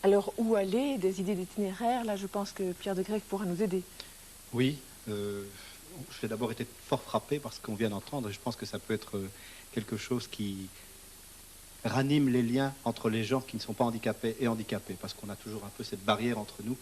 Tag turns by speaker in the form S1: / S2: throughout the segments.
S1: Alors, où aller? Des idées d'itinéraire? Là, je pense que Pierre de Grec pourra nous aider.
S2: Oui, j'ai d'abord été fort frappé par ce qu'on vient d'entendre et je pense que ça peut être quelque chose qui ranime les liens entre les gens qui ne sont pas handicapés et handicapés, parce qu'on a toujours un peu cette barrière entre nous.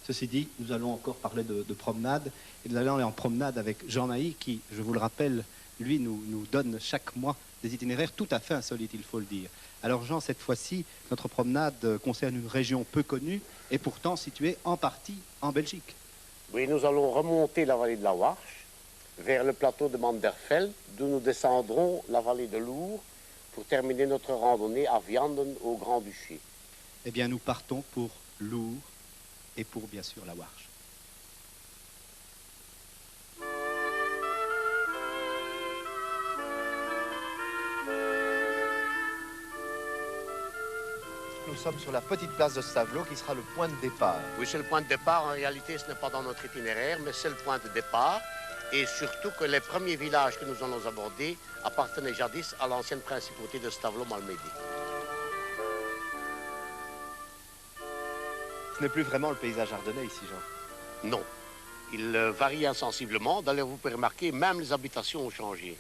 S2: Ceci dit, nous allons encore parler de promenade, et nous allons aller en promenade avec Jean Mailly, qui, je vous le rappelle, lui, nous donne chaque mois des itinéraires tout à fait insolites, il faut le dire. Alors Jean, cette fois-ci, notre promenade concerne une région peu connue, et pourtant située en partie en Belgique.
S3: Oui, nous allons remonter la vallée de la Warche vers le plateau de Manderfeld, d'où nous descendrons la vallée de Lour pour terminer notre randonnée à Vianden au Grand-Duché.
S2: Eh bien, nous partons pour Lourdes et pour, bien sûr, la Warche. Nous sommes sur la petite place de Stavelot qui sera le point de départ.
S3: Oui, c'est le point de départ. En réalité, ce n'est pas dans notre itinéraire, mais c'est le point de départ. Et surtout que les premiers villages que nous allons aborder appartenaient jadis à l'ancienne principauté de Stavelot-Malmedy.
S2: Ce n'est plus vraiment le paysage ardennais ici, Jean.
S3: Non. Il varie insensiblement. D'ailleurs, vous pouvez remarquer, même les habitations ont changé.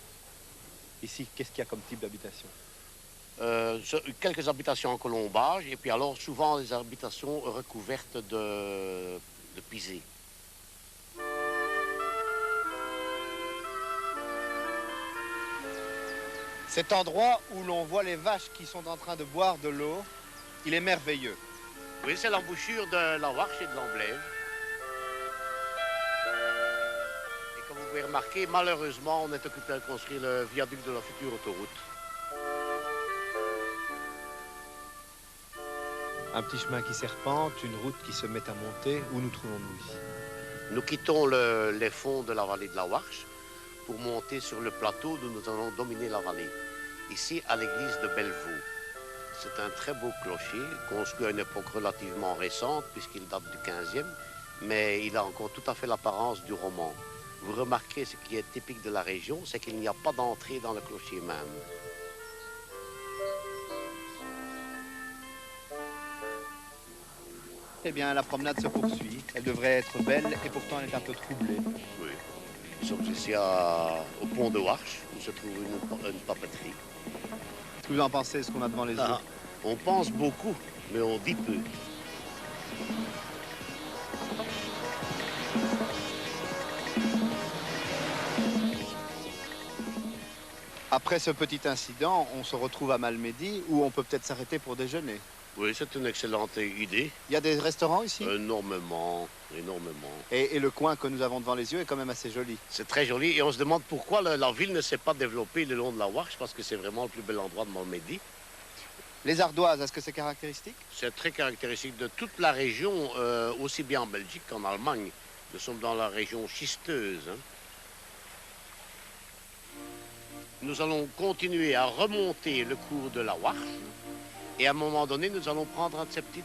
S2: Ici, qu'est-ce qu'il y a comme type d'habitation?
S3: Quelques habitations en colombage, et puis alors souvent des habitations recouvertes de pisé.
S2: Cet endroit où l'on voit les vaches qui sont en train de boire de l'eau, il est merveilleux.
S3: Oui, c'est l'embouchure de la Warche et de l'Amblève. Et comme vous pouvez remarquer, malheureusement, on est occupé à construire le viaduc de la future autoroute.
S2: Un petit chemin qui serpente, une route qui se met à monter. Où nous trouvons-nous ici?
S3: Nous quittons les fonds de la vallée de la Warche pour monter sur le plateau d'où nous allons dominer la vallée. Ici, à l'église de Bellevaux. C'est un très beau clocher, construit à une époque relativement récente, puisqu'il date du 15e, mais il a encore tout à fait l'apparence du roman. Vous remarquez ce qui est typique de la région, c'est qu'il n'y a pas d'entrée dans le clocher même.
S2: Eh bien, la promenade se poursuit. Elle devrait être belle et pourtant elle est un peu troublée.
S3: Oui. Nous sommes ici au pont de Warche, où se trouve une papeterie.
S2: Qu'est-ce que vous en pensez, ce qu'on a devant les yeux?
S3: On pense beaucoup, mais on dit peu.
S2: Après ce petit incident, on se retrouve à Malmedy, où on peut peut-être s'arrêter pour déjeuner.
S3: Oui, c'est une excellente idée.
S2: Il y a des restaurants ici?
S3: Énormément, énormément.
S2: Et le coin que nous avons devant les yeux est quand même assez joli.
S3: C'est très joli et on se demande pourquoi la ville ne s'est pas développée le long de la Warche, parce que c'est vraiment le plus bel endroit de Malmedy.
S2: Les ardoises, est-ce que c'est caractéristique?
S3: C'est très caractéristique de toute la région, aussi bien en Belgique qu'en Allemagne. Nous sommes dans la région schisteuse. Nous allons continuer à remonter le cours de la Warche. Et à un moment donné, nous allons prendre un de ces petits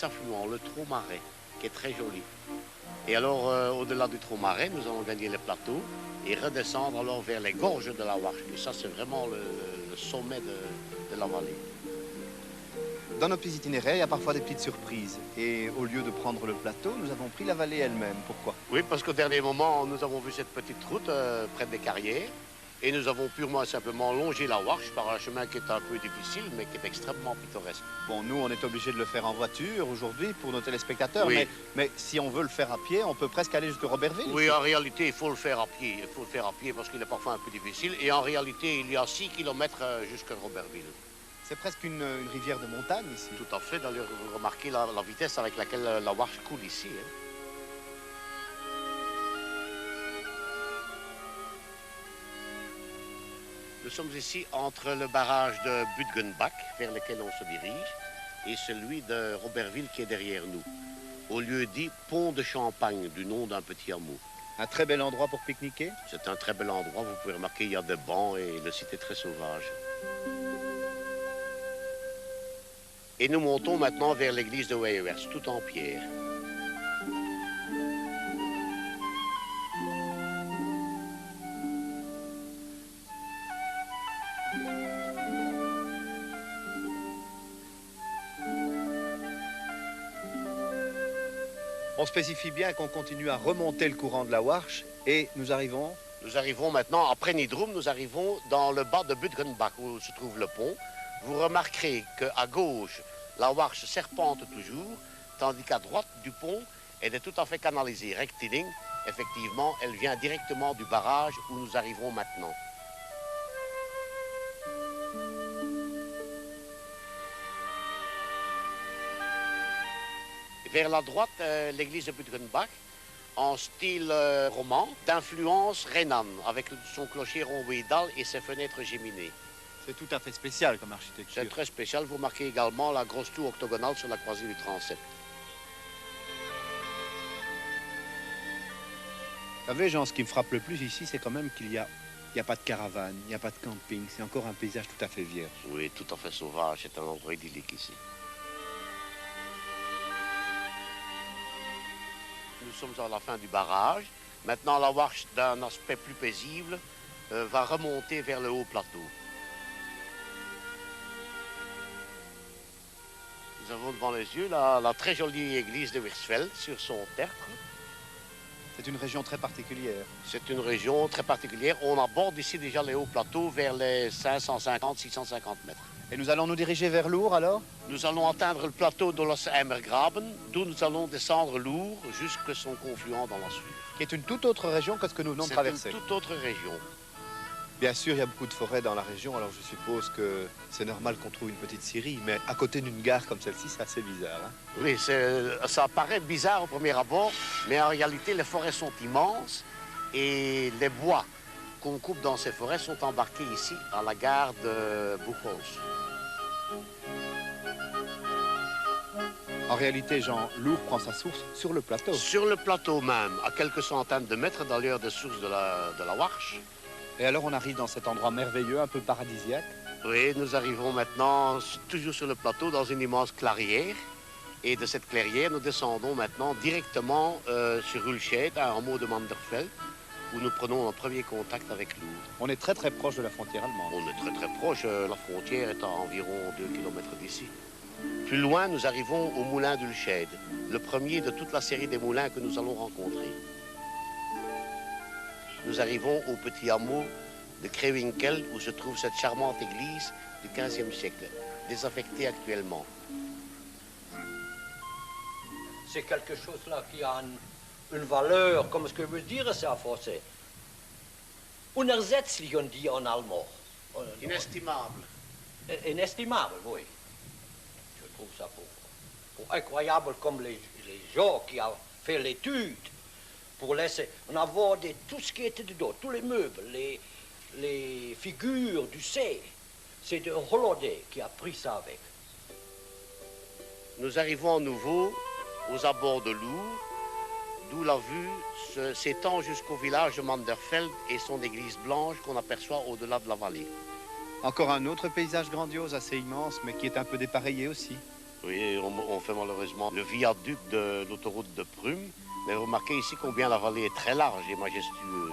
S3: affluents, le Traumarais, qui est très joli. Et alors, au-delà du Traumarais, nous allons gagner les plateaux et redescendre alors vers les gorges de la Warche. Et ça, c'est vraiment le sommet de la vallée.
S2: Dans nos petits itinéraires, il y a parfois des petites surprises. Et au lieu de prendre le plateau, nous avons pris la vallée elle-même. Pourquoi?
S3: Oui, parce qu'au dernier moment, nous avons vu cette petite route près des carrières. Et nous avons purement et simplement longé la Warche par un chemin qui est un peu difficile, mais qui est extrêmement pittoresque.
S2: Bon, nous, on est obligé de le faire en voiture aujourd'hui pour nos téléspectateurs,
S3: oui.
S2: mais si on veut le faire à pied, on peut presque aller jusqu'à Robertville.
S3: Oui, en réalité, il faut le faire à pied. Il faut le faire à pied parce qu'il est parfois un peu difficile. Et en réalité, il y a 6 km jusqu'à Robertville.
S2: C'est presque une rivière de montagne ici.
S3: Tout à fait. D'ailleurs, vous remarquez la vitesse avec laquelle la Warche coule ici. Hein. Nous sommes ici entre le barrage de Butgenbach, vers lequel on se dirige, et celui de Robertville qui est derrière nous, au lieu dit Pont de Champagne, du nom d'un petit hameau.
S2: Un très bel endroit pour pique-niquer.
S3: C'est un très bel endroit, vous pouvez remarquer, il y a des bancs et le site est très sauvage. Et nous montons maintenant vers l'église de Weyers, tout en pierre.
S2: On spécifie bien qu'on continue à remonter le courant de la Warche et nous arrivons...
S3: Nous arrivons maintenant, après Nidrum, nous arrivons dans le bas de Budgenbach où se trouve le pont. Vous remarquerez qu'à gauche, la Warche serpente toujours, tandis qu'à droite du pont, elle est tout à fait canalisée, rectiligne. Effectivement, elle vient directement du barrage où nous arrivons maintenant. Vers la droite, l'église de Budgenbach, en style roman, d'influence rhénane, avec son clocher rhomboïdal et ses fenêtres géminées.
S2: C'est tout à fait spécial comme architecture.
S3: C'est très spécial. Vous remarquez également la grosse tour octogonale sur la croisée du transept.
S2: Vous savez, Jean, ce qui me frappe le plus ici, c'est quand même qu'il n'y a pas de caravane, il n'y a pas de camping. C'est encore un paysage tout à fait vierge.
S3: Oui, tout à fait sauvage. C'est un endroit idyllique ici. Nous sommes à la fin du barrage. Maintenant, la Warche, d'un aspect plus paisible, va remonter vers le haut plateau. Nous avons devant les yeux la très jolie église de Wirsfeld sur son tertre.
S2: C'est une région très particulière.
S3: C'est une région très particulière. On aborde ici déjà les hauts plateaux vers les 550-650 mètres.
S2: Et nous allons nous diriger vers Lourdes alors?
S3: Nous allons atteindre le plateau de l'Ossheimergraben, d'où nous allons descendre Lourdes jusqu'à son confluent dans la Suire.
S2: Qui est une toute autre région que ce que nous venons de traverser.
S3: C'est une toute autre région.
S2: Bien sûr, il y a beaucoup de forêts dans la région, alors je suppose que c'est normal qu'on trouve une petite scierie, mais à côté d'une gare comme celle-ci, c'est assez bizarre. Hein?
S3: Oui, ça paraît bizarre au premier abord, mais en réalité, les forêts sont immenses et les bois qu'on coupe dans ces forêts sont embarqués ici, à la gare de Buchholz.
S2: En réalité, Jean, Lourdes prend sa source sur le plateau.
S3: Sur le plateau même, à quelques centaines de mètres d'ailleurs des sources de la Warche.
S2: Et alors on arrive dans cet endroit merveilleux, un peu paradisiaque.
S3: Oui, nous arrivons maintenant toujours sur le plateau dans une immense clairière. Et de cette clairière, nous descendons maintenant directement sur Ulscheid, un hameau de Manderfeld, où nous prenons un premier contact avec Lourdes.
S2: On est très très proche de la frontière allemande.
S3: On est très très proche, la frontière est à environ 2 km d'ici. Plus loin, nous arrivons au moulin d'Ulscheid, le premier de toute la série des moulins que nous allons rencontrer. Nous arrivons au petit hameau de Krewinkel, où se trouve cette charmante église du XVe siècle, désaffectée actuellement.
S4: C'est quelque chose là qui a une valeur, comme ce que veut dire ça en français. Unersetzlich, on dit en allemand.
S3: Inestimable.
S4: Inestimable, oui. Je trouve ça pour incroyable comme les gens qui ont fait l'étude pour laisser en avoir tout ce qui était dedans, tous les meubles, les figures du C. C'est un Hollandais qui a pris ça avec.
S3: Nous arrivons à nouveau aux abords de Lourdes, d'où la vue s'étend jusqu'au village de Manderfeld et son église blanche qu'on aperçoit au-delà de la vallée.
S2: Encore un autre paysage grandiose, assez immense, mais qui est un peu dépareillé aussi.
S3: Oui, on fait malheureusement le viaduc de l'autoroute de Prüm, mais remarquez ici combien la vallée est très large et majestueuse.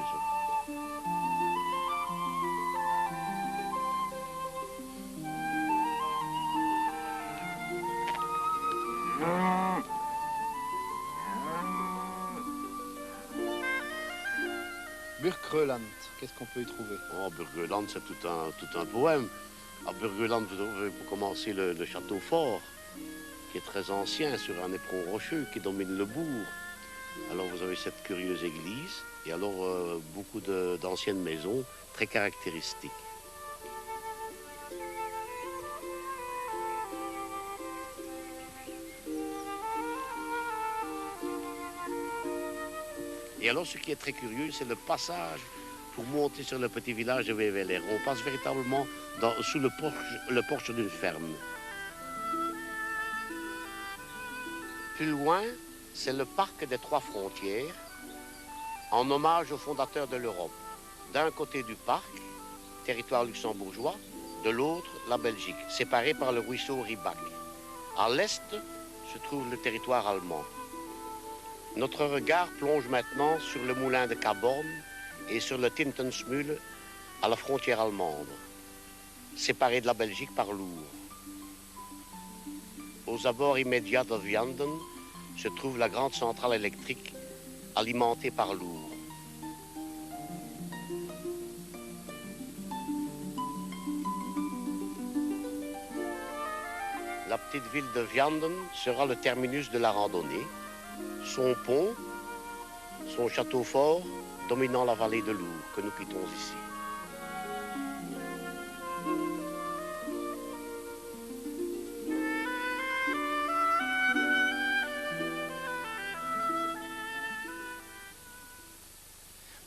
S2: Burggröland, qu'est-ce qu'on peut y trouver?
S3: Oh, Burggröland, c'est tout un poème. À Burggröland, vous avez pour commencer le château fort, qui est très ancien, sur un éperon rocheux qui domine le bourg. Alors vous avez cette curieuse église, et alors beaucoup d'anciennes maisons très caractéristiques. Et alors, ce qui est très curieux, c'est le passage pour monter sur le petit village de Weveler. On passe véritablement sous le porche d'une ferme. Plus loin, c'est le parc des Trois Frontières, en hommage aux fondateurs de l'Europe. D'un côté du parc, territoire luxembourgeois, de l'autre, la Belgique, séparée par le ruisseau Ribach. À l'est se trouve le territoire allemand. Notre regard plonge maintenant sur le moulin de Caborn et sur le Tintensmühle à la frontière allemande, séparé de la Belgique par Lourdes. Aux abords immédiats de Vianden se trouve la grande centrale électrique alimentée par l'Our. La petite ville de Vianden sera le terminus de la randonnée. Son pont, son château fort, dominant la vallée de l'Our que nous quittons ici.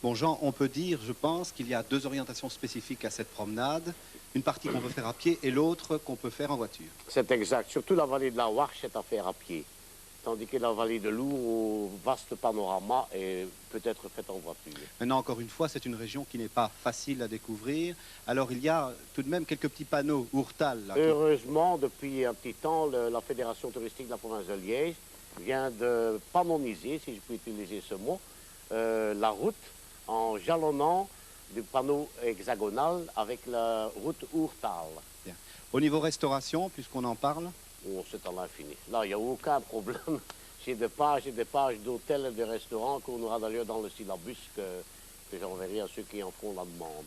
S2: Bon, Jean, on peut dire, je pense, qu'il y a deux orientations spécifiques à cette promenade. Une partie qu'on peut faire à pied et l'autre qu'on peut faire en voiture.
S3: C'est exact. Surtout la vallée de la Warche est à faire à pied. Tandis que la vallée de l'Our, au vaste panorama, est peut-être faite en voiture.
S2: Maintenant, encore une fois, c'est une région qui n'est pas facile à découvrir. Alors, il y a tout de même quelques petits panneaux Ourtal. Là,
S3: Heureusement, depuis un petit temps, la Fédération touristique de la province de Liège vient de panoniser, si je peux utiliser ce mot, la route en jalonnant du panneau hexagonal avec la route Ourtal.
S2: Bien. Au niveau restauration, puisqu'on en parle,
S3: Oh, c'est à l'infini. Là, il n'y a aucun problème. J'ai des pages et des pages d'hôtels et de restaurants qu'on aura d'ailleurs dans le syllabus que j'enverrai à ceux qui en feront la demande.